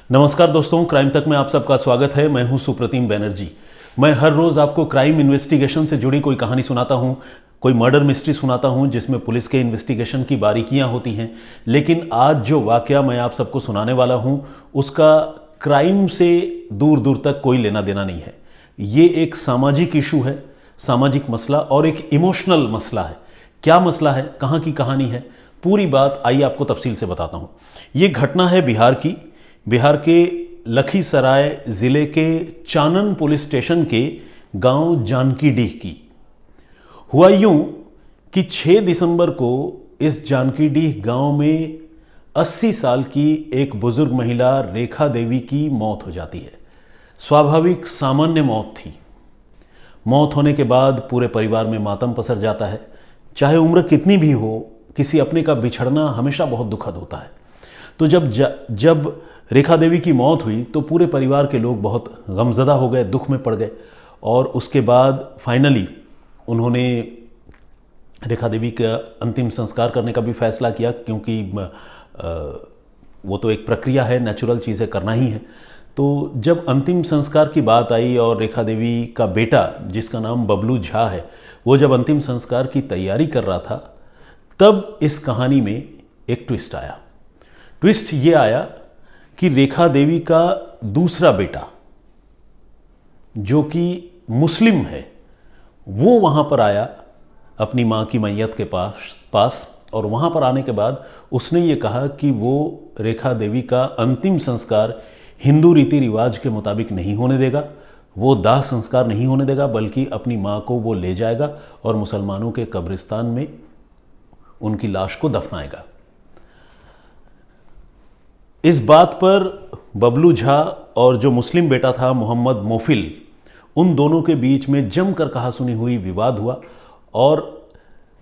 नमस्कार दोस्तों, क्राइम तक में आप सबका स्वागत है। मैं हूं सुप्रतिम बैनर्जी। मैं हर रोज आपको क्राइम इन्वेस्टिगेशन से जुड़ी कोई कहानी सुनाता हूं, कोई मर्डर मिस्ट्री सुनाता हूं जिसमें पुलिस के इन्वेस्टिगेशन की बारीकियां होती हैं। लेकिन आज जो वाकया मैं आप सबको सुनाने वाला हूं उसका क्राइम से दूर दूर तक कोई लेना देना नहीं है। ये एक सामाजिक इशू है, सामाजिक मसला और एक इमोशनल मसला है। क्या मसला है, कहाँ की कहानी है, पूरी बात आइए आपको तफसील से बताता हूँ। ये घटना है बिहार की, बिहार के लखीसराय ज़िले के चानन पुलिस स्टेशन के गांव जानकीडीह की। हुआ यूं कि 6 दिसंबर को इस जानकीडीह गांव में 80 साल की एक बुजुर्ग महिला रेखा देवी की मौत हो जाती है। स्वाभाविक सामान्य मौत थी। मौत होने के बाद पूरे परिवार में मातम पसर जाता है। चाहे उम्र कितनी भी हो, किसी अपने का बिछड़ना हमेशा बहुत दुखद होता है। तो जब रेखा देवी की मौत हुई तो पूरे परिवार के लोग बहुत गमज़दा हो गए, दुख में पड़ गए। और उसके बाद फाइनली उन्होंने रेखा देवी का अंतिम संस्कार करने का भी फैसला किया, क्योंकि वो तो एक प्रक्रिया है, नेचुरल चीज़ें करना ही है। तो जब अंतिम संस्कार की बात आई और रेखा देवी का बेटा, जिसका नाम बबलू झा है, वो जब अंतिम संस्कार की तैयारी कर रहा था, तब इस कहानी में एक ट्विस्ट आया। ट्विस्ट ये आया कि रेखा देवी का दूसरा बेटा, जो कि मुस्लिम है, वो वहाँ पर आया अपनी माँ की मैयत के पास और वहाँ पर आने के बाद उसने ये कहा कि वो रेखा देवी का अंतिम संस्कार हिंदू रीति रिवाज के मुताबिक नहीं होने देगा, वो दाह संस्कार नहीं होने देगा, बल्कि अपनी माँ को वो ले जाएगा और मुसलमानों के कब्रिस्तान में उनकी लाश को दफनाएगा। इस बात पर बबलू झा और जो मुस्लिम बेटा था मोहम्मद मोफिल, उन दोनों के बीच में जमकर कहासुनी हुई, विवाद हुआ और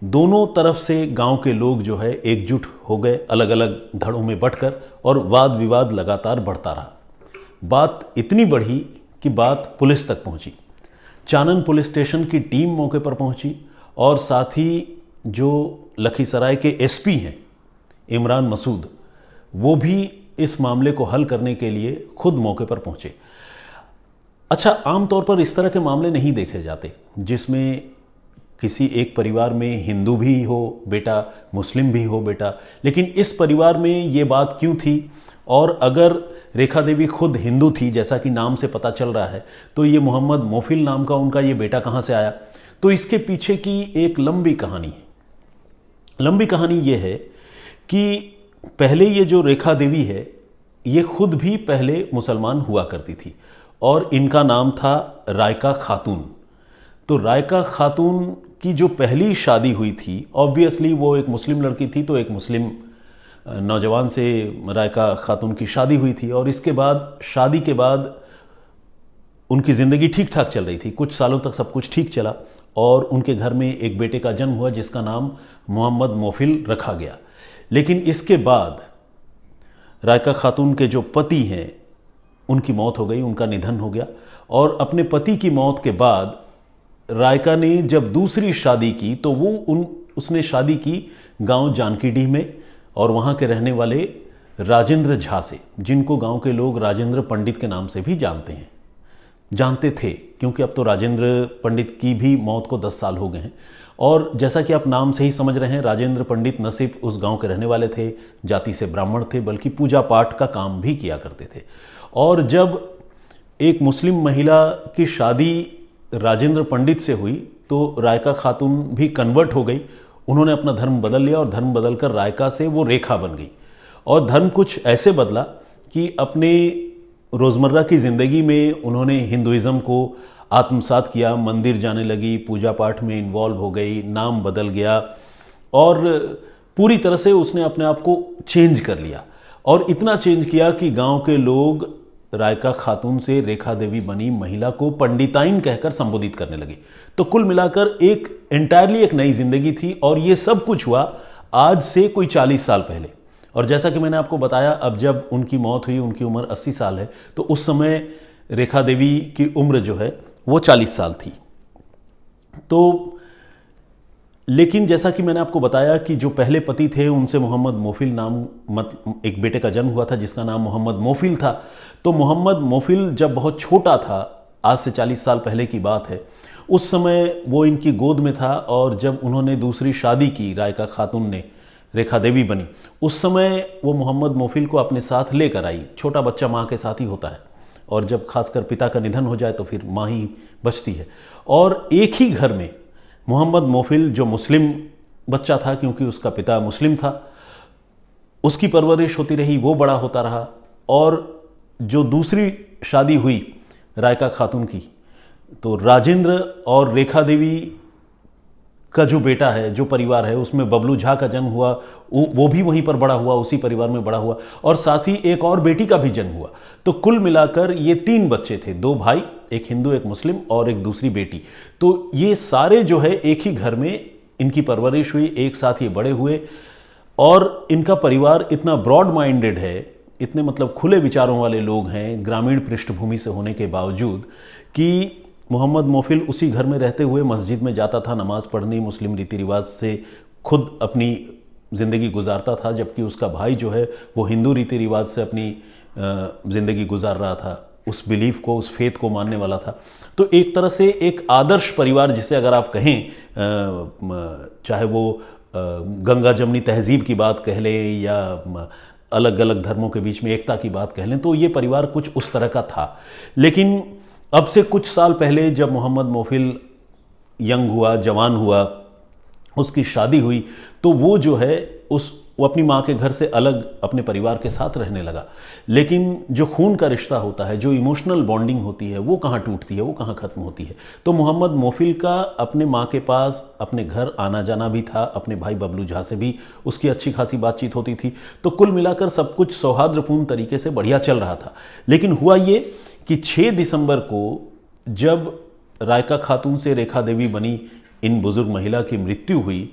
दोनों तरफ से गांव के लोग जो है एकजुट हो गए, अलग अलग धड़ों में बंटकर, और वाद विवाद लगातार बढ़ता रहा। बात इतनी बढ़ी कि बात पुलिस तक पहुंची। चानन पुलिस स्टेशन की टीम मौके पर पहुंची और साथ ही जो लखीसराय के एसपी हैं इमरान मसूद, वो भी इस मामले को हल करने के लिए खुद मौके पर पहुंचे। अच्छा, आमतौर पर इस तरह के मामले नहीं देखे जाते जिसमें किसी एक परिवार में हिंदू भी हो बेटा, मुस्लिम भी हो बेटा, लेकिन इस परिवार में ये बात क्यों थी? और अगर रेखा देवी खुद हिंदू थी, जैसा कि नाम से पता चल रहा है, तो ये मोहम्मद मोफिल नाम का उनका ये बेटा कहाँ से आया? तो इसके पीछे की एक लंबी कहानी है। लंबी कहानी ये है कि पहले ये जो रेखा देवी है, ये खुद भी पहले मुसलमान हुआ करती थी और इनका नाम था रायका खातून। तो रायका खातून की जो पहली शादी हुई थी, ऑब्वियसली वो एक मुस्लिम लड़की थी, तो एक मुस्लिम नौजवान से रायका खातून की शादी हुई थी। और इसके बाद, शादी के बाद उनकी ज़िंदगी ठीक ठाक चल रही थी, कुछ सालों तक सब कुछ ठीक चला और उनके घर में एक बेटे का जन्म हुआ जिसका नाम मोहम्मद मोफिल रखा गया। लेकिन इसके बाद रायका खातून के जो पति हैं उनकी मौत हो गई, उनका निधन हो गया। और अपने पति की मौत के बाद रायका ने जब दूसरी शादी की तो उसने शादी की गांव जानकीडीह में और वहां के रहने वाले राजेंद्र झा से, जिनको गांव के लोग राजेंद्र पंडित के नाम से भी जानते थे, क्योंकि अब तो राजेंद्र पंडित की भी मौत को 10 साल हो गए हैं। और जैसा कि आप नाम से ही समझ रहे हैं, राजेंद्र पंडित न सिर्फ उस गांव के रहने वाले थे, जाति से ब्राह्मण थे, बल्कि पूजा पाठ का काम भी किया करते थे। और जब एक मुस्लिम महिला की शादी राजेंद्र पंडित से हुई तो रायका खातून भी कन्वर्ट हो गई। उन्होंने अपना धर्म बदल लिया और धर्म बदलकर रायका से वो रेखा बन गई। और धर्म कुछ ऐसे बदला कि अपने रोज़मर्रा की ज़िंदगी में उन्होंने हिंदुइज़्म को आत्मसात किया, मंदिर जाने लगी, पूजा पाठ में इन्वॉल्व हो गई, नाम बदल गया और पूरी तरह से उसने अपने आप को चेंज कर लिया। और इतना चेंज किया कि गांव के लोग रायका खातून से रेखा देवी बनी महिला को पंडिताइन कहकर संबोधित करने लगे। तो कुल मिलाकर एक एंटायरली एक नई जिंदगी थी। और ये सब कुछ हुआ आज से कोई 40 साल पहले। और जैसा कि मैंने आपको बताया, अब जब उनकी मौत हुई, उनकी उम्र 80 साल है, तो उस समय रेखा देवी की उम्र जो है वो 40 साल थी। तो लेकिन जैसा कि मैंने आपको बताया कि जो पहले पति थे उनसे मोहम्मद मोफिल नाम एक बेटे का जन्म हुआ था जिसका नाम मोहम्मद मोफिल था। तो मोहम्मद मोफिल जब बहुत छोटा था, आज से 40 साल पहले की बात है, उस समय वो इनकी गोद में था और जब उन्होंने दूसरी शादी की, रायका खातून ने, रेखा देवी बनी, उस समय वो मोहम्मद मोफिल को अपने साथ लेकर आई। छोटा बच्चा माँ के साथ ही होता है और जब खासकर पिता का निधन हो जाए तो फिर माँ ही बचती है। और एक ही घर में मोहम्मद मोफिल, जो मुस्लिम बच्चा था क्योंकि उसका पिता मुस्लिम था, उसकी परवरिश होती रही, वो बड़ा होता रहा। और जो दूसरी शादी हुई रायका खातून की, तो राजेंद्र और रेखा देवी का जो बेटा है, जो परिवार है, उसमें बबलू झा का जन्म हुआ, वो भी वहीं पर बड़ा हुआ, उसी परिवार में बड़ा हुआ, और साथ ही एक और बेटी का भी जन्म हुआ। तो कुल मिलाकर ये 3 बच्चे थे, 2 भाई, एक हिंदू, एक मुस्लिम और एक दूसरी बेटी। तो ये सारे जो है एक ही घर में इनकी परवरिश हुई, एक साथ ये बड़े हुए। और इनका परिवार इतना ब्रॉड माइंडेड है, इतने मतलब खुले विचारों वाले लोग हैं, ग्रामीण पृष्ठभूमि से होने के बावजूद, कि मोहम्मद मोफिल उसी घर में रहते हुए मस्जिद में जाता था नमाज़ पढ़ने, मुस्लिम रीति रिवाज से खुद अपनी ज़िंदगी गुजारता था, जबकि उसका भाई जो है वो हिंदू रीति रिवाज से अपनी ज़िंदगी गुजार रहा था, उस बिलीफ को, उस फेथ को मानने वाला था। तो एक तरह से एक आदर्श परिवार, जिसे अगर आप कहें, चाहे वो गंगा जमनी तहजीब की बात कह लें या अलग अलग धर्मों के बीच में एकता की बात कह लें, तो ये परिवार कुछ उस तरह का था। लेकिन अब से कुछ साल पहले जब मोहम्मद मोफिल यंग हुआ, जवान हुआ, उसकी शादी हुई, तो वो जो है वो अपनी माँ के घर से अलग अपने परिवार के साथ रहने लगा। लेकिन जो खून का रिश्ता होता है, जो इमोशनल बॉन्डिंग होती है, वो कहाँ टूटती है, वो कहाँ ख़त्म होती है। तो मोहम्मद मोफिल का अपने माँ के पास, अपने घर आना जाना भी था, अपने भाई बबलू झा से भी उसकी अच्छी खासी बातचीत होती थी। तो कुल मिलाकर सब कुछ सौहार्दपूर्ण तरीके से बढ़िया चल रहा था। लेकिन हुआ ये कि 6 दिसंबर को जब रायका खातून से रेखा देवी बनी इन बुजुर्ग महिला की मृत्यु हुई,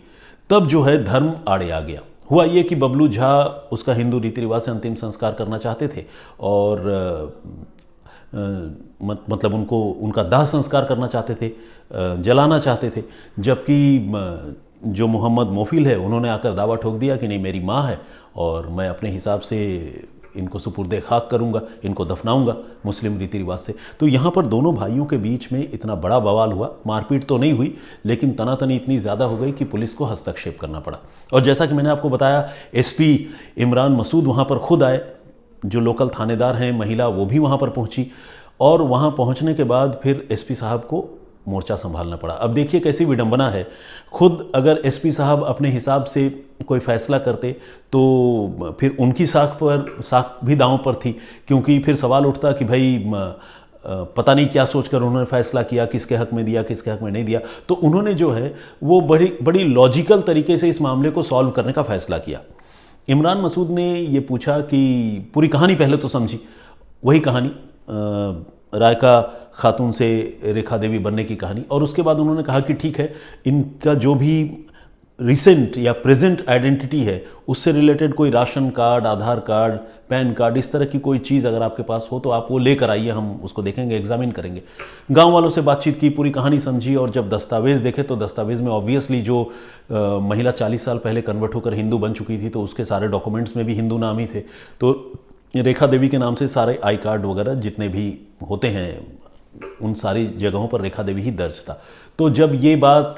तब जो है धर्म आड़े आ गया। हुआ ये कि बबलू झा उसका हिंदू रीति रिवाज से अंतिम संस्कार करना चाहते थे और मतलब उनका दाह संस्कार करना चाहते थे, जलाना चाहते थे। जबकि जो मोहम्मद मोफिल है, उन्होंने आकर दावा ठोक दिया कि नहीं, मेरी माँ है और मैं अपने हिसाब से इनको सुपुर्दे खाक करूंगा, इनको दफनाऊंगा मुस्लिम रीति रिवाज से। तो यहाँ पर दोनों भाइयों के बीच में इतना बड़ा बवाल हुआ। मारपीट तो नहीं हुई, लेकिन तनातनी इतनी ज़्यादा हो गई कि पुलिस को हस्तक्षेप करना पड़ा। और जैसा कि मैंने आपको बताया, एसपी इमरान मसूद वहाँ पर खुद आए, जो लोकल थानेदार हैं, महिला, वो भी वहाँ पर पहुँची। और वहाँ पहुँचने के बाद फिर एसपी साहब को मोर्चा संभालना पड़ा। अब देखिए कैसी विडंबना है। खुद अगर एसपी साहब अपने हिसाब से कोई फैसला करते तो फिर उनकी साख भी दांव पर थी, क्योंकि फिर सवाल उठता कि भाई पता नहीं क्या सोचकर उन्होंने फैसला किया, किसके हक में दिया, किसके हक में नहीं दिया। तो उन्होंने जो है वो बड़ी लॉजिकल तरीके से इस मामले को सॉल्व करने का फैसला किया। इमरान मसूद ने ये पूछा कि पूरी कहानी पहले तो समझी, वही कहानी रायका खातून से रेखा देवी बनने की कहानी। और उसके बाद उन्होंने कहा कि ठीक है, इनका जो भी रिसेंट या प्रेजेंट आइडेंटिटी है, उससे रिलेटेड कोई राशन कार्ड, आधार कार्ड, पैन कार्ड, इस तरह की कोई चीज़ अगर आपके पास हो तो आप वो लेकर आइए, हम उसको देखेंगे, एग्जामिन करेंगे। गांव वालों से बातचीत की, पूरी कहानी समझी, और जब दस्तावेज़ देखे तो दस्तावेज़ में ऑब्वियसली जो महिला 40 साल पहले कन्वर्ट होकर हिंदू बन चुकी थी, तो उसके सारे डॉक्यूमेंट्स में भी हिंदू नाम ही थे। तो रेखा देवी के नाम से सारे आई कार्ड वगैरह जितने भी होते हैं, उन सारी जगहों पर रेखा देवी ही दर्ज था। तो जब ये बात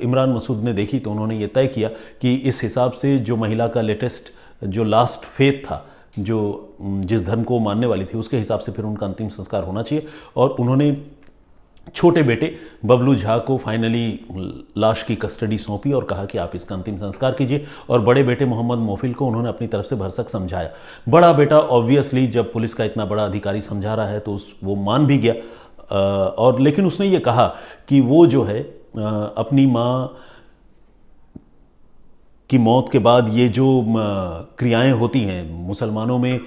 इमरान मसूद ने देखी तो उन्होंने ये तय किया कि इस हिसाब से जो महिला का लेटेस्ट जो लास्ट फेथ था, जो जिस धर्म को मानने वाली थी, उसके हिसाब से फिर उनका अंतिम संस्कार होना चाहिए। और उन्होंने छोटे बेटे बबलू झा को फाइनली लाश की कस्टडी सौंपी और कहा कि आप इसका अंतिम संस्कार कीजिए। और बड़े बेटे मोहम्मद मोफिल को उन्होंने अपनी तरफ से भरसक समझाया। बड़ा बेटा ऑब्वियसली जब पुलिस का इतना बड़ा अधिकारी समझा रहा है तो वो मान भी गया। और लेकिन उसने ये कहा कि वो जो है अपनी माँ की मौत के बाद ये जो क्रियाएं होती हैं, मुसलमानों में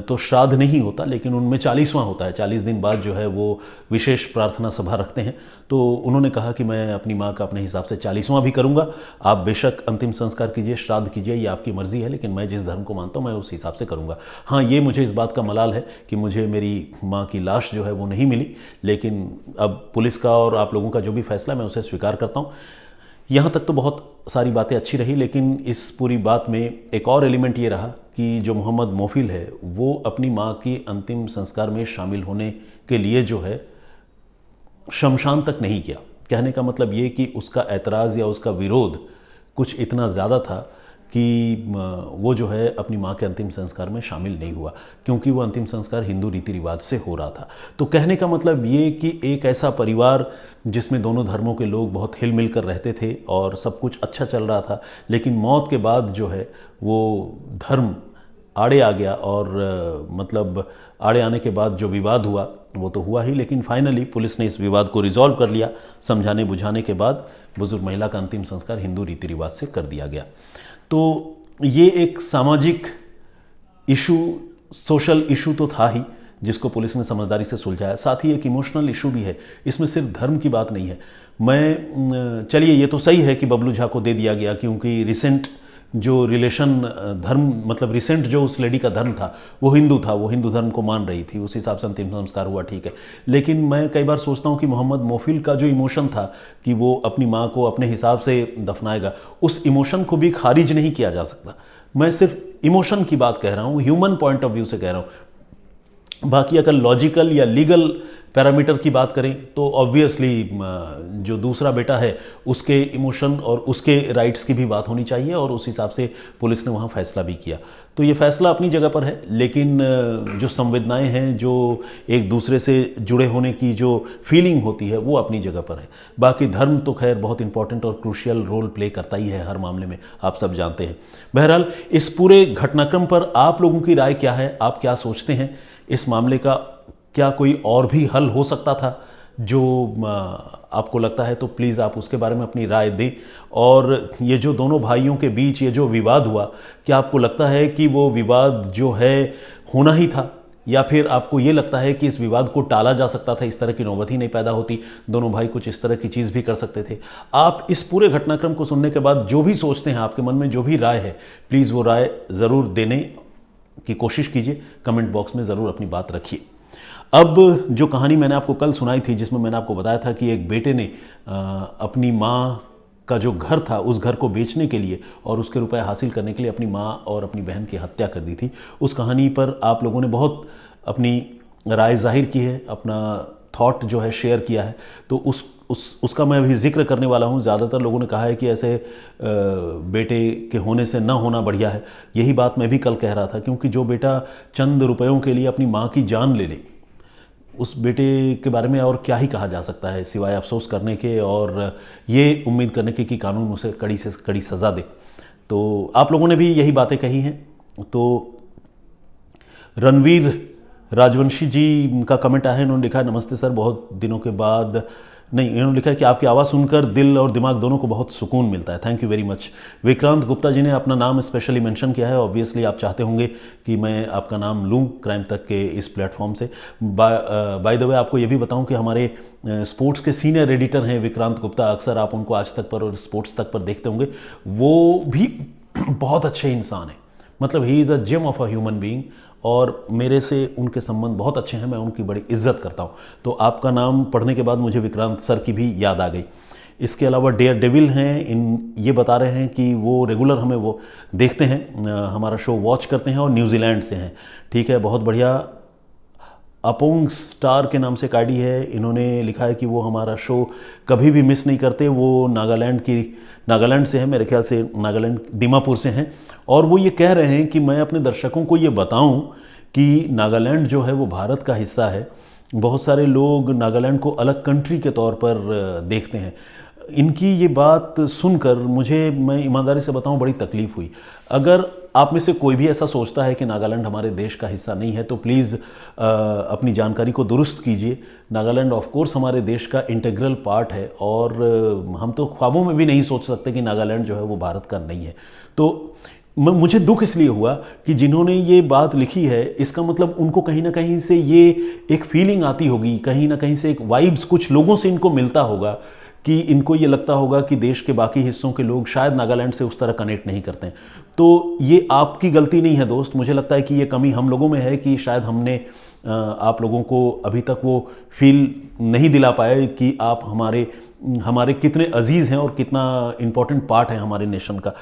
तो श्राद्ध नहीं होता, लेकिन उनमें 40वां होता है, 40 दिन बाद जो है वो विशेष प्रार्थना सभा रखते हैं। तो उन्होंने कहा कि मैं अपनी माँ का अपने हिसाब से 40वां भी करूँगा, आप बेशक अंतिम संस्कार कीजिए, श्राद्ध कीजिए, ये आपकी मर्ज़ी है, लेकिन मैं जिस धर्म को मानता हूँ मैं उस हिसाब से करूँगा। हाँ, ये मुझे इस बात का मलाल है कि मुझे मेरी माँ की लाश जो है वो नहीं मिली, लेकिन अब पुलिस का और आप लोगों का जो भी फैसला, मैं उसे स्वीकार करता हूँ। यहाँ तक तो बहुत सारी बातें अच्छी रही, लेकिन इस पूरी बात में एक और एलिमेंट ये रहा कि जो मोहम्मद मोफिल है वो अपनी माँ की अंतिम संस्कार में शामिल होने के लिए जो है शमशान तक नहीं गया। कहने का मतलब ये कि उसका ऐतराज़ या उसका विरोध कुछ इतना ज़्यादा था कि वो जो है अपनी माँ के अंतिम संस्कार में शामिल नहीं हुआ, क्योंकि वो अंतिम संस्कार हिंदू रीति रिवाज से हो रहा था। तो कहने का मतलब ये कि एक ऐसा परिवार जिसमें दोनों धर्मों के लोग बहुत हिल मिल कर रहते थे और सब कुछ अच्छा चल रहा था, लेकिन मौत के बाद जो है वो धर्म आड़े आ गया और मतलब आड़े आने के बाद जो विवाद हुआ वो तो हुआ ही, लेकिन फाइनली पुलिस ने इस विवाद को रिजॉल्व कर लिया। समझाने बुझाने के बाद बुजुर्ग महिला का अंतिम संस्कार हिंदू रीति रिवाज से कर दिया गया। तो ये एक सामाजिक इशू, सोशल इशू तो था ही, जिसको पुलिस ने समझदारी से सुलझाया। साथ ही एक इमोशनल इशू भी है, इसमें सिर्फ धर्म की बात नहीं है। चलिए ये तो सही है कि बबलू झा को दे दिया गया, क्योंकि रिसेंट जो रिलेशन धर्म मतलब रिसेंट जो उस लेडी का धर्म था वो हिंदू था, वो हिंदू धर्म को मान रही थी, उस हिसाब से अंतिम संस्कार हुआ, ठीक है। लेकिन मैं कई बार सोचता हूँ कि मोहम्मद मोफिल का जो इमोशन था कि वो अपनी माँ को अपने हिसाब से दफनाएगा, उस इमोशन को भी खारिज नहीं किया जा सकता। मैं सिर्फ इमोशन की बात कह रहा हूँ, ह्यूमन पॉइंट ऑफ व्यू से कह रहा हूँ। बाकी अगर लॉजिकल या लीगल पैरामीटर की बात करें तो ऑब्वियसली जो दूसरा बेटा है उसके इमोशन और उसके राइट्स की भी बात होनी चाहिए, और उस हिसाब से पुलिस ने वहाँ फैसला भी किया। तो ये फैसला अपनी जगह पर है, लेकिन जो संवेदनाएं हैं, जो एक दूसरे से जुड़े होने की जो फीलिंग होती है, वो अपनी जगह पर है। बाकी धर्म तो खैर बहुत इंपॉर्टेंट और क्रूशियल रोल प्ले करता ही है हर मामले में, आप सब जानते हैं। बहरहाल इस पूरे घटनाक्रम पर आप लोगों की राय क्या है? आप क्या सोचते हैं इस मामले का? क्या कोई और भी हल हो सकता था जो आपको लगता है? तो प्लीज़ आप उसके बारे में अपनी राय दें। और ये जो दोनों भाइयों के बीच ये जो विवाद हुआ, क्या आपको लगता है कि वो विवाद जो है होना ही था, या फिर आपको ये लगता है कि इस विवाद को टाला जा सकता था, इस तरह की नौबत ही नहीं पैदा होती, दोनों भाई कुछ इस तरह की चीज़ भी कर सकते थे? आप इस पूरे घटनाक्रम को सुनने के बाद जो भी सोचते हैं, आपके मन में जो भी राय है, प्लीज़ वो राय ज़रूर देने की कोशिश कीजिए, कमेंट बॉक्स में ज़रूर अपनी बात रखिए। अब जो कहानी मैंने आपको कल सुनाई थी, जिसमें मैंने आपको बताया था कि एक बेटे ने अपनी माँ का जो घर था उस घर को बेचने के लिए और उसके रुपए हासिल करने के लिए अपनी माँ और अपनी बहन की हत्या कर दी थी, उस कहानी पर आप लोगों ने बहुत अपनी राय जाहिर की है, अपना थॉट जो है शेयर किया है। तो उसका मैं अभी जिक्र करने वाला हूँ। ज़्यादातर लोगों ने कहा है कि ऐसे बेटे के होने से ना होना बढ़िया है। यही बात मैं भी कल कह रहा था, क्योंकि जो बेटा चंद रुपयों के लिए अपनी माँ की जान ले ले, उस बेटे के बारे में और क्या ही कहा जा सकता है सिवाय अफसोस करने के और ये उम्मीद करने के कि कानून उसे कड़ी से कड़ी सज़ा दे। तो आप लोगों ने भी यही बातें कही हैं। तो रणवीर राजवंशी जी का कमेंट आया है, उन्होंने लिखा है, नमस्ते सर, बहुत दिनों के बाद, नहीं, इन्होंने लिखा है कि आपकी आवाज़ सुनकर दिल और दिमाग दोनों को बहुत सुकून मिलता है। Thank you very much. Vikrant Gupta ji ने अपना नाम स्पेशली मेंशन किया है। ऑब्वियसली आप चाहते होंगे कि मैं आपका नाम लूं क्राइम तक के इस प्लेटफॉर्म से। बाय द वे आपको ये भी बताऊं कि हमारे स्पोर्ट्स के सीनियर एडिटर हैं विक्रांत गुप्ता, अक्सर आप उनको आज तक पर और स्पोर्ट्स तक पर देखते होंगे। वो भी बहुत अच्छे इंसान हैं, मतलब ही is a gem of a human being, और मेरे से उनके संबंध बहुत अच्छे हैं, मैं उनकी बड़ी इज्जत करता हूं। तो आपका नाम पढ़ने के बाद मुझे विक्रांत सर की भी याद आ गई। इसके अलावा डेयर डेविल हैं, ये बता रहे हैं कि वो रेगुलर हमें वो देखते हैं, हमारा शो वॉच करते हैं और न्यूजीलैंड से हैं। ठीक है, बहुत बढ़िया। अपोंग स्टार के नाम से एक आईडी है, इन्होंने लिखा है कि वो हमारा शो कभी भी मिस नहीं करते। वो नागालैंड से हैं, मेरे ख्याल से नागालैंड दीमापुर से हैं, और वो ये कह रहे हैं कि मैं अपने दर्शकों को ये बताऊं कि नागालैंड जो है वो भारत का हिस्सा है। बहुत सारे लोग नागालैंड को अलग कंट्री के तौर पर देखते हैं। इनकी ये बात सुनकर मुझे, मैं ईमानदारी से बताऊं, बड़ी तकलीफ़ हुई। अगर आप में से कोई भी ऐसा सोचता है कि नागालैंड हमारे देश का हिस्सा नहीं है, तो प्लीज़ अपनी जानकारी को दुरुस्त कीजिए। नागालैंड ऑफ कोर्स हमारे देश का इंटीग्रल पार्ट है, और हम तो ख्वाबों में भी नहीं सोच सकते कि नागालैंड जो है वो भारत का नहीं है। तो मुझे दुख इसलिए हुआ कि जिन्होंने ये बात लिखी है, इसका मतलब उनको कहीं ना कहीं से ये एक फीलिंग आती होगी, कहीं ना कहीं से एक वाइब्स कुछ लोगों से इनको मिलता होगा कि इनको ये लगता होगा कि देश के बाकी हिस्सों के लोग शायद नागालैंड से उस तरह कनेक्ट नहीं करते हैं। तो ये आपकी गलती नहीं है दोस्त, मुझे लगता है कि ये कमी हम लोगों में है कि शायद हमने आप लोगों को अभी तक वो फील नहीं दिला पाए कि आप हमारे कितने अजीज़ हैं और कितना इम्पोर्टेंट पार्ट है हमारे नेशन का।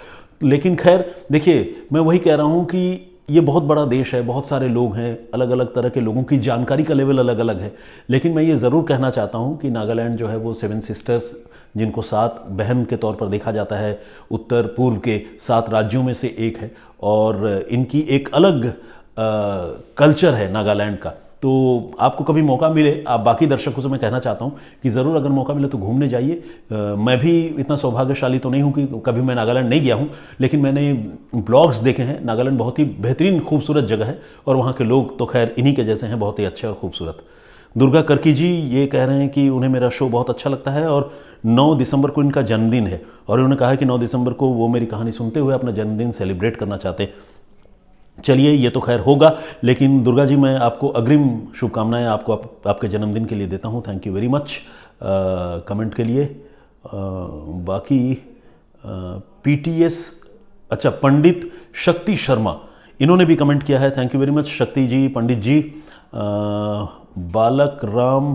लेकिन खैर देखिए, मैं वही कह रहा हूँ कि ये बहुत बड़ा देश है, बहुत सारे लोग हैं, अलग अलग तरह के लोगों की जानकारी का लेवल अलग अलग है। लेकिन मैं ये ज़रूर कहना चाहता हूँ कि नागालैंड जो है वो 7 सिस्टर्स, जिनको 7 बहन के तौर पर देखा जाता है, उत्तर पूर्व के 7 राज्यों में से एक है और इनकी एक अलग कल्चर है नागालैंड का। तो आपको कभी मौका मिले, आप बाकी दर्शकों से मैं कहना चाहता हूँ कि ज़रूर अगर मौका मिले तो घूमने जाइए। मैं भी इतना सौभाग्यशाली तो नहीं हूँ कि कभी मैं नागालैंड नहीं गया हूँ, लेकिन मैंने ब्लॉग्स देखे हैं। नागालैंड बहुत ही बेहतरीन खूबसूरत जगह है और वहाँ के लोग तो खैर इन्हीं के जैसे हैं, बहुत ही अच्छे और खूबसूरत। दुर्गा कर्की जी ये कह रहे हैं कि उन्हें मेरा शो बहुत अच्छा लगता है और 9 दिसंबर को इनका जन्मदिन है और उन्होंने कहा कि 9 दिसंबर को वो मेरी कहानी सुनते हुए अपना जन्मदिन सेलिब्रेट करना चाहते हैं। चलिए, ये तो खैर होगा, लेकिन दुर्गा जी मैं आपको अग्रिम शुभकामनाएं आपके जन्मदिन के लिए देता हूं। Thank you very much comment के लिए। बाकी PTS, अच्छा, पंडित शक्ति शर्मा, इन्होंने भी कमेंट किया है। थैंक यू वेरी मच शक्ति जी, पंडित जी। बालक राम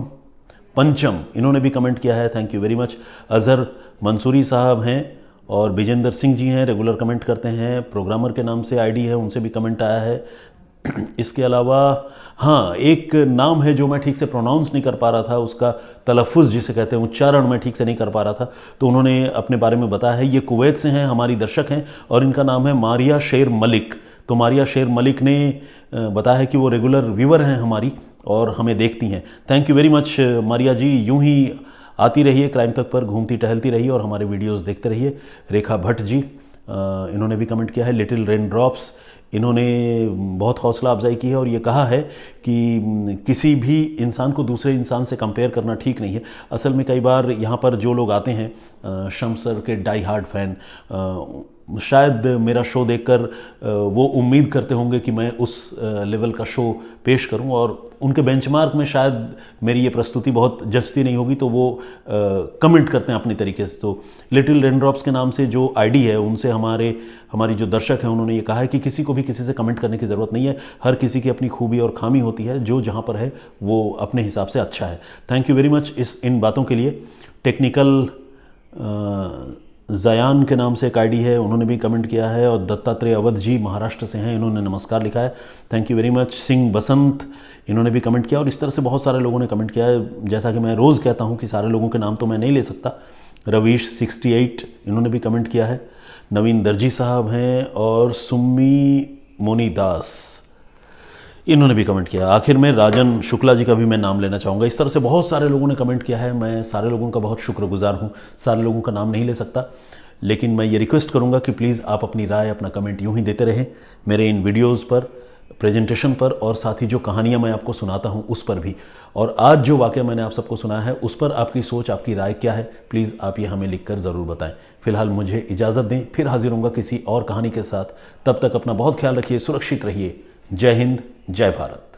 पंचम, इन्होंने भी कमेंट किया है। Thank you very much. Azhar Mansoori साहब हैं और विजेंद्र सिंह जी हैं, रेगुलर कमेंट करते हैं। प्रोग्रामर के नाम से आईडी है, उनसे भी कमेंट आया है। इसके अलावा हाँ, एक नाम है जो मैं ठीक से प्रोनाउंस नहीं कर पा रहा था, उसका तलफ़ुज़ जिसे कहते हैं, उच्चारण मैं ठीक से नहीं कर पा रहा था, तो उन्होंने अपने बारे में बताया है। ये कुवैत से हैं, हमारी दर्शक हैं और इनका नाम है मारिया शेर मलिक। तो मारिया शेर मलिक ने बताया है कि वो रेगुलर व्यूवर हैं हमारी और हमें देखती हैं। Thank you very much Maria ji. यूं ही आती रहिए क्राइम तक पर, घूमती टहलती रहिए और हमारे वीडियोस देखते रहिए। रेखा भट्ट जी, इन्होंने भी कमेंट किया है। लिटिल रेन ड्रॉप्स, इन्होंने बहुत हौसला अफजाई की है और ये कहा है कि किसी भी इंसान को दूसरे इंसान से कंपेयर करना ठीक नहीं है। असल में कई बार यहाँ पर जो लोग आते हैं शमसर के डाई हार्ड फैन, शायद मेरा शो देखकर वो उम्मीद करते होंगे कि मैं उस लेवल का शो पेश करूं और उनके बेंचमार्क में शायद मेरी ये प्रस्तुति बहुत जचती नहीं होगी, तो वो कमेंट करते हैं अपनी तरीके से। तो लिटिल रेनड्रॉप्स के नाम से जो आईडी है, उनसे हमारी जो दर्शक हैं उन्होंने ये कहा है कि किसी को भी किसी से कमेंट करने की ज़रूरत नहीं है। हर किसी की अपनी खूबी और खामी होती है, जो जहाँ पर है वो अपने हिसाब से अच्छा है। Thank you very much in बातों के लिए। टेक्निकल जयान के नाम से एक आईडी है, उन्होंने भी कमेंट किया है। और दत्तात्रेय अवध जी महाराष्ट्र से हैं, इन्होंने नमस्कार लिखा है। Thank you very much. Singh Basant, इन्होंने भी कमेंट किया और इस तरह से बहुत सारे लोगों ने कमेंट किया है। जैसा कि मैं रोज़ कहता हूं कि सारे लोगों के नाम तो मैं नहीं ले सकता। रवीश 68, इन्होंने भी कमेंट किया है। नवीन दर्जी साहब हैं और सुम्मी मोनी दास, इन्होंने भी कमेंट किया। आखिर में राजन शुक्ला जी का भी मैं नाम लेना चाहूँगा। इस तरह से बहुत सारे लोगों ने कमेंट किया है। मैं सारे लोगों का बहुत शुक्रगुजार हूँ, सारे लोगों का नाम नहीं ले सकता, लेकिन मैं ये रिक्वेस्ट करूँगा कि प्लीज़ आप अपनी राय, अपना कमेंट यूँ ही देते रहें मेरे इन वीडियोज़ पर, प्रेजेंटेशन पर और साथ ही जो कहानियाँ मैं आपको सुनाता हूँ उस पर भी। और आज जो वाक़या मैंने आप सबको सुनाया है उस पर आपकी सोच, आपकी राय क्या है, प्लीज़ आप ये हमें लिखकर ज़रूर बताएं। फिलहाल मुझे इजाज़त दें, फिर हाजिर होऊंगा किसी और कहानी के साथ। तब तक अपना बहुत ख्याल रखिए, सुरक्षित रहिए। जय हिंद, जय भारत।